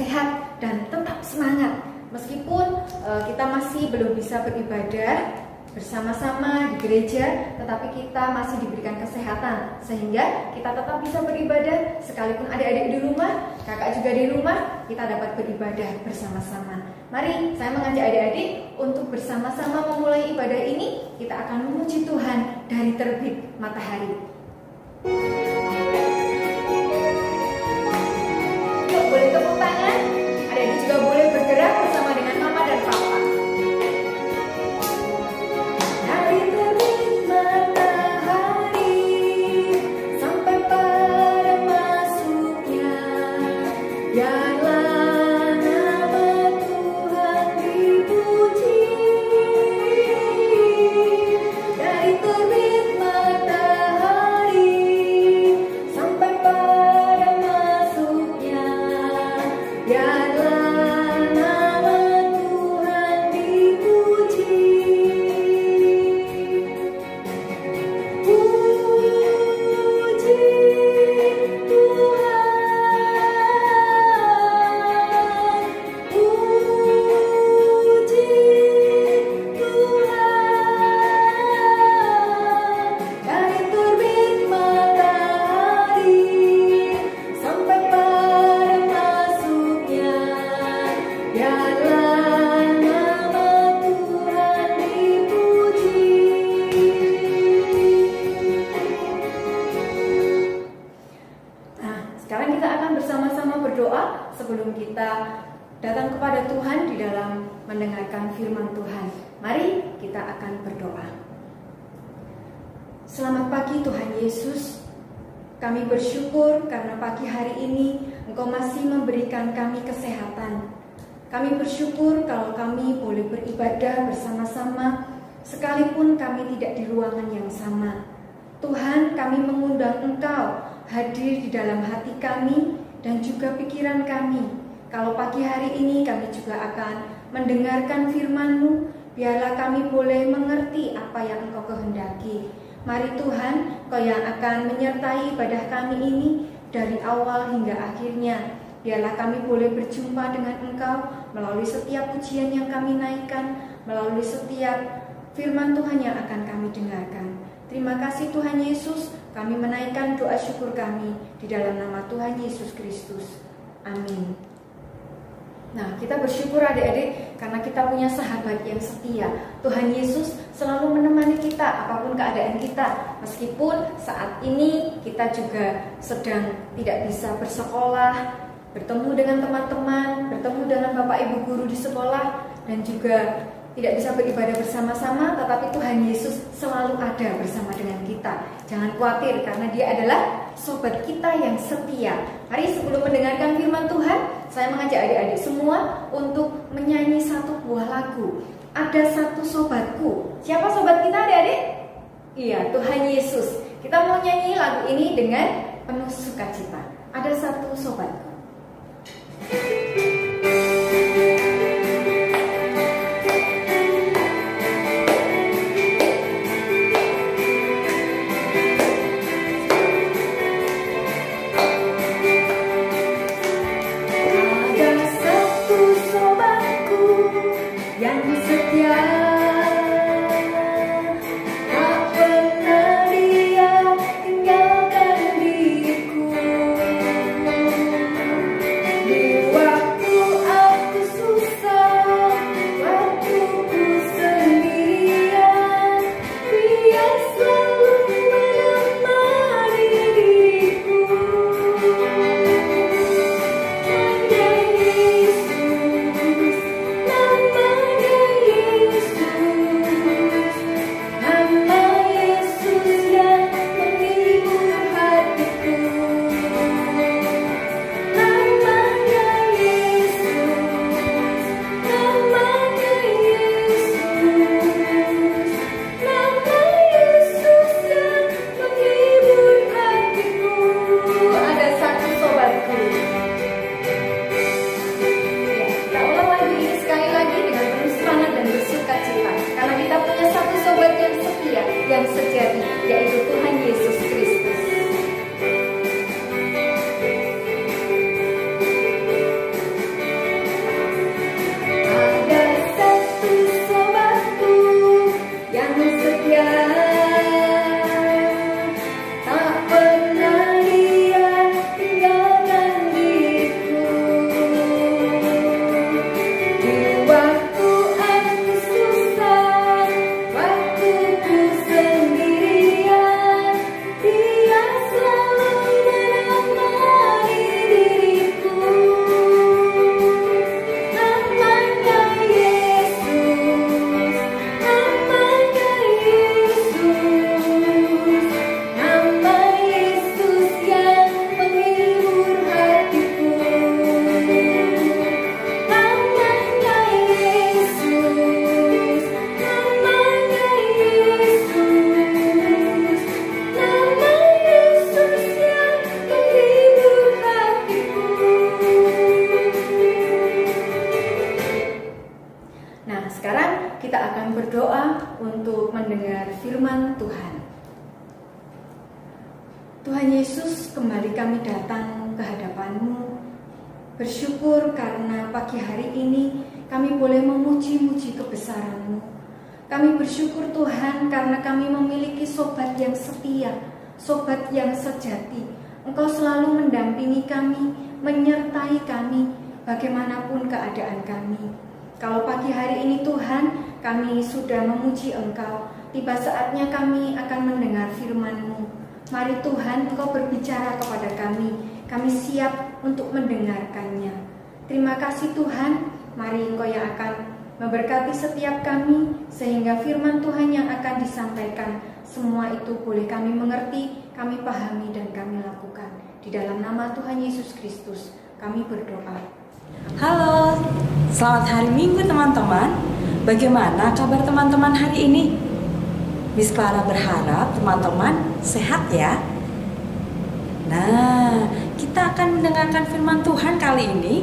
sehat dan tetap semangat. Meskipun kita masih belum bisa beribadah bersama-sama di gereja, tetapi kita masih diberikan kesehatan sehingga kita tetap bisa beribadah. Sekalipun adik-adik di rumah, kakak juga di rumah, kita dapat beribadah bersama-sama. Mari saya mengajak adik-adik untuk bersama-sama memulai ibadah ini. Kita akan memuji Tuhan dari terbit matahari. Yuk, boleh tepuk tangan. Adik-adik juga boleh bergerak bersama dengan mama dan papa. Dari terbit matahari sampai pada masuknya, biarlah nama Tuhan dipuji. Dari terbit matahari sampai pada masuknya, biarlah nama Tuhan dipuji. Puji Tuhan, puji Tuhan. Dari terbit matahari sampai pada masuknya, biarlah nama Tuhan dipuji. Nah, sekarang kita akan bersama-sama berdoa sebelum kita datang kepada Tuhan di dalam mendengarkan firman Tuhan. Mari kita akan berdoa. Selamat pagi Tuhan Yesus. Kami bersyukur karena pagi hari ini Engkau masih memberikan kami kesehatan. Kami bersyukur kalau kami boleh beribadah bersama-sama sekalipun kami tidak di ruangan yang sama. Tuhan, kami mengundang Engkau hadir di dalam hati kami dan juga pikiran kami. Kalau pagi hari ini kami juga akan mendengarkan firman-Mu, biarlah kami boleh mengerti apa yang Engkau kehendaki. Mari Tuhan, Kau yang akan menyertai ibadah kami ini dari awal hingga akhirnya. Biarlah kami boleh berjumpa dengan Engkau melalui setiap pujian yang kami naikkan, melalui setiap firman Tuhan yang akan kami dengarkan. Terima kasih Tuhan Yesus, kami menaikkan doa syukur kami di dalam nama Tuhan Yesus Kristus. Amin. Nah, kita bersyukur adik-adik karena kita punya sahabat yang setia. Tuhan Yesus selalu menemani kita apapun keadaan kita. Meskipun saat ini kita juga sedang tidak bisa bersekolah, bertemu dengan teman-teman, bertemu dengan Bapak Ibu guru di sekolah, dan juga tidak bisa beribadah bersama-sama, tetapi Tuhan Yesus selalu ada bersama dengan kita. Jangan khawatir karena Dia adalah sobat kita yang setia. Mari sebelum mendengarkan firman Tuhan, saya mengajak adik-adik semua untuk menyanyi satu buah lagu. Ada satu sobatku. Siapa sobat kita adik-adik? Iya, Tuhan Yesus. Kita mau nyanyi lagu ini dengan penuh sukacita. Ada satu sobatku. Waktu mendengar firman Tuhan. Tuhan Yesus, kembali kami datang ke hadapan-Mu, bersyukur karena pagi hari ini kami boleh memuji-muji kebesaran-Mu. Kami bersyukur Tuhan karena kami memiliki sobat yang setia, sobat yang sejati. Engkau selalu mendampingi kami, menyertai kami, bagaimanapun keadaan kami. Kalau pagi hari ini Tuhan, kami sudah memuji Engkau, tiba saatnya kami akan mendengar firman-Mu. Mari Tuhan, Engkau berbicara kepada kami siap untuk mendengarkannya. Terima kasih Tuhan, mari Engkau yang akan memberkati setiap kami, sehingga firman Tuhan yang akan disampaikan, semua itu boleh kami mengerti, kami pahami, dan kami lakukan. Di dalam nama Tuhan Yesus Kristus, kami berdoa. Halo, selamat hari Minggu teman-teman. Bagaimana kabar teman-teman hari ini? Miss Clara berharap teman-teman sehat ya. Nah, kita akan mendengarkan firman Tuhan kali ini.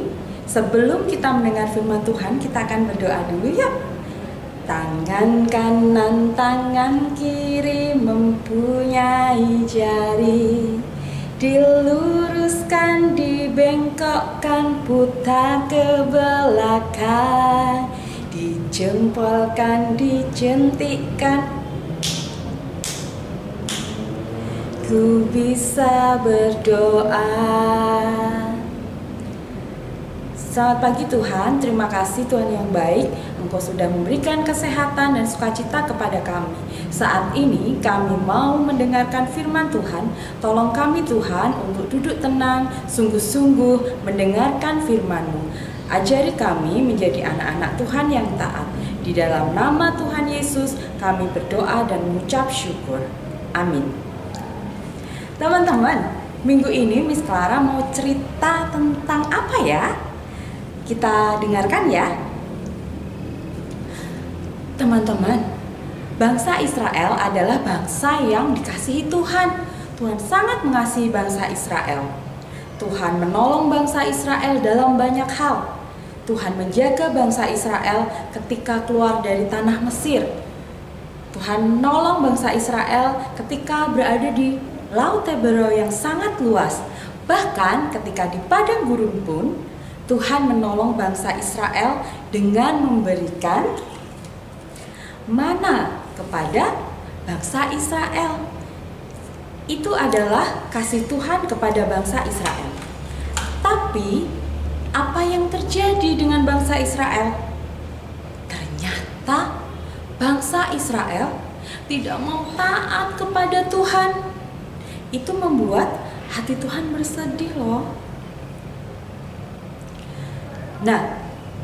Sebelum kita mendengar firman Tuhan, kita akan berdoa dulu yuk. Tangan kanan, tangan kiri mempunyai jari, diluruskan, dibengkokkan, putar ke belakang, dijempolkan, dijentikkan. Ku bisa berdoa. Selamat pagi Tuhan, terima kasih Tuhan yang baik. Engkau sudah memberikan kesehatan dan sukacita kepada kami. Saat ini kami mau mendengarkan firman Tuhan. Tolong kami Tuhan untuk duduk tenang, sungguh-sungguh mendengarkan firman-Mu. Ajari kami menjadi anak-anak Tuhan yang taat. Di dalam nama Tuhan Yesus kami berdoa dan mengucap syukur. Amin. Teman-teman, minggu ini Miss Clara mau cerita tentang apa ya? Kita dengarkan ya. Teman-teman, bangsa Israel adalah bangsa yang dikasihi Tuhan. Tuhan sangat mengasihi bangsa Israel. Tuhan menolong bangsa Israel dalam banyak hal. Tuhan menjaga bangsa Israel ketika keluar dari tanah Mesir. Tuhan menolong bangsa Israel ketika berada di Laut Teberau yang sangat luas. Bahkan ketika di padang gurun pun, Tuhan menolong bangsa Israel dengan memberikan mana kepada bangsa Israel. Itu adalah kasih Tuhan kepada bangsa Israel. Tapi apa yang terjadi dengan bangsa Israel? Ternyata bangsa Israel tidak mau taat kepada Tuhan. Itu membuat hati Tuhan bersedih loh. Nah,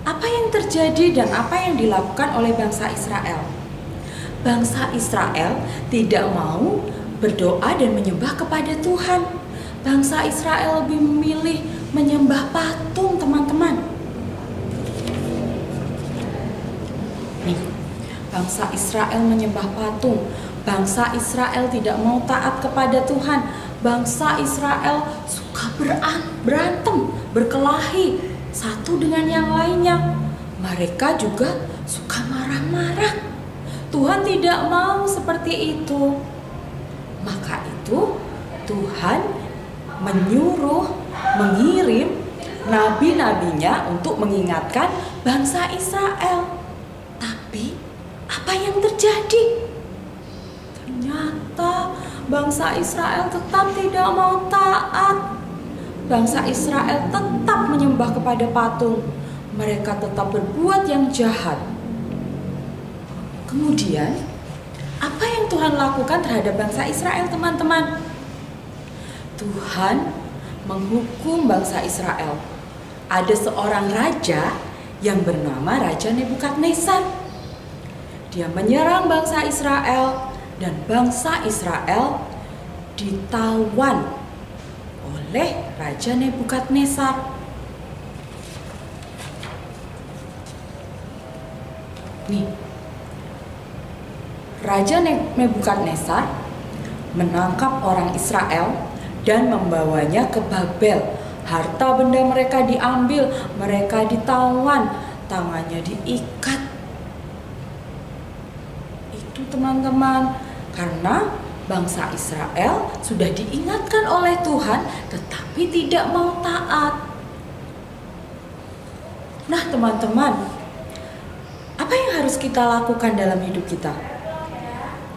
apa yang terjadi dan apa yang dilakukan oleh bangsa Israel? Bangsa Israel tidak mau berdoa dan menyembah kepada Tuhan. Bangsa Israel lebih memilih menyembah patung, teman-teman. Nih, bangsa Israel menyembah patung. Bangsa Israel tidak mau taat kepada Tuhan. Bangsa Israel suka berantem, berkelahi satu dengan yang lainnya. Mereka juga suka marah-marah. Tuhan tidak mau seperti itu. Maka itu Tuhan mengirim nabi-nabinya untuk mengingatkan bangsa Israel. Tapi apa yang terjadi? Ternyata bangsa Israel tetap tidak mau taat. Bangsa Israel tetap menyembah kepada patung. Mereka tetap berbuat yang jahat. Kemudian, apa yang Tuhan lakukan terhadap bangsa Israel, teman-teman? Tuhan menghukum bangsa Israel. Ada seorang raja yang bernama Raja Nebukadnezar. Dia menyerang bangsa Israel dan bangsa Israel ditawan oleh Raja Nebukadnezar. Nih, Raja Nebukadnezar menangkap orang Israel dan membawanya ke Babel. Harta benda mereka diambil, mereka ditawan, tangannya diikat Tuh teman-teman, karena bangsa Israel sudah diingatkan oleh Tuhan tetapi tidak mau taat. Nah teman-teman, apa yang harus kita lakukan dalam hidup kita?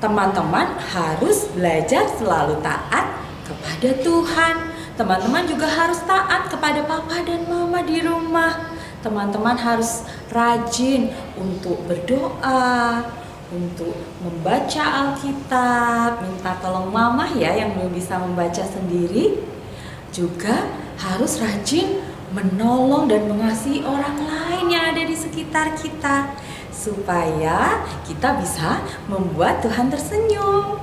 Teman-teman harus belajar selalu taat kepada Tuhan. Teman-teman juga harus taat kepada papa dan mama di rumah. Teman-teman harus rajin untuk berdoa, untuk membaca Alkitab, minta tolong mama ya yang belum bisa membaca sendiri. Juga harus rajin menolong dan mengasihi orang lain yang ada di sekitar kita, supaya kita bisa membuat Tuhan tersenyum,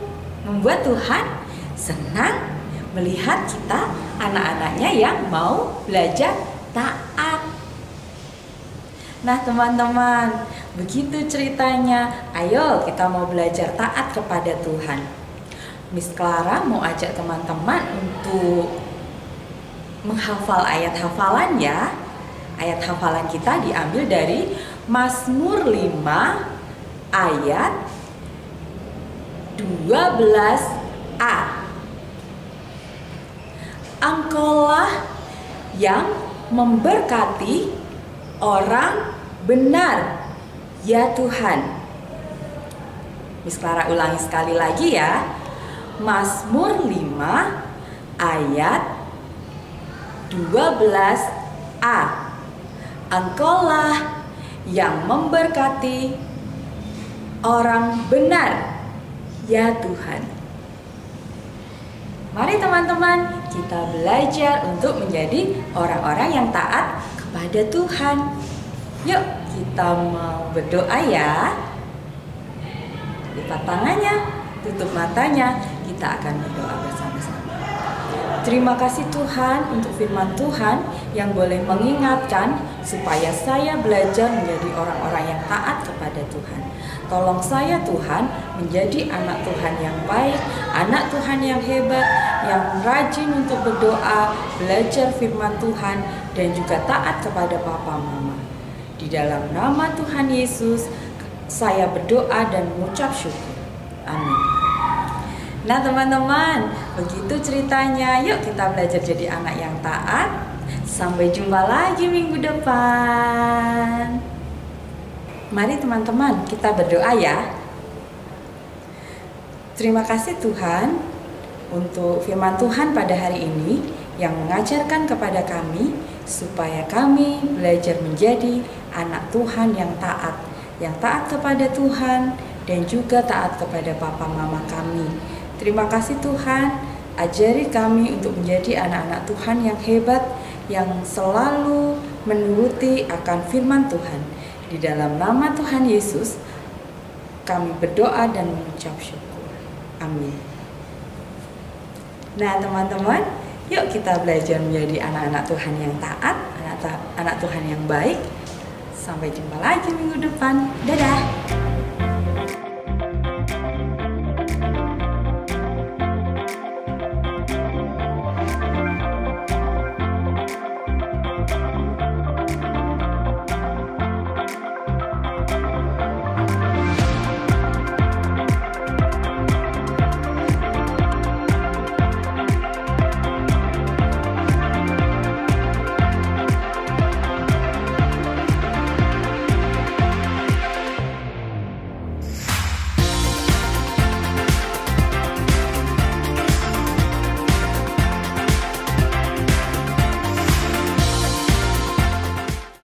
membuat Tuhan senang melihat kita anak-anaknya yang mau belajar taat. Nah teman-teman, begitu ceritanya. Ayo kita mau belajar taat kepada Tuhan. Miss Clara mau ajak teman-teman untuk menghafal ayat hafalan ya. Ayat hafalan kita diambil dari Mazmur 5 ayat 12a. Engkaulah yang memberkati orang benar, ya Tuhan. Miss Clara ulangi sekali lagi ya. Mazmur 5 ayat 12a. Engkaulah yang memberkati orang benar, ya Tuhan. Mari teman-teman, kita belajar untuk menjadi orang-orang yang taat kepada Tuhan. Yuk, kita mau berdoa ya. Lipat tangannya, tutup matanya, kita akan berdoa bersama-sama. Terima kasih Tuhan untuk firman Tuhan yang boleh mengingatkan supaya saya belajar menjadi orang-orang yang taat kepada Tuhan. Tolong saya Tuhan menjadi anak Tuhan yang baik, anak Tuhan yang hebat, yang rajin untuk berdoa, belajar firman Tuhan, dan juga taat kepada papa mama. Di dalam nama Tuhan Yesus, saya berdoa dan mengucap syukur. Amin. Nah teman-teman, begitu ceritanya. Yuk kita belajar jadi anak yang taat. Sampai jumpa lagi minggu depan. Mari teman-teman, kita berdoa ya. Terima kasih Tuhan untuk firman Tuhan pada hari ini yang mengajarkan kepada kami supaya kami belajar menjadi anak Tuhan yang taat kepada Tuhan dan juga taat kepada papa mama kami. Terima kasih Tuhan, ajari kami untuk menjadi anak-anak Tuhan yang hebat, yang selalu menuruti akan firman Tuhan. Di dalam nama Tuhan Yesus, kami berdoa dan mengucap syukur. Amin. Nah teman-teman, yuk kita belajar menjadi anak-anak Tuhan yang taat, anak Tuhan yang baik. Sampai jumpa lagi minggu depan. Dadah.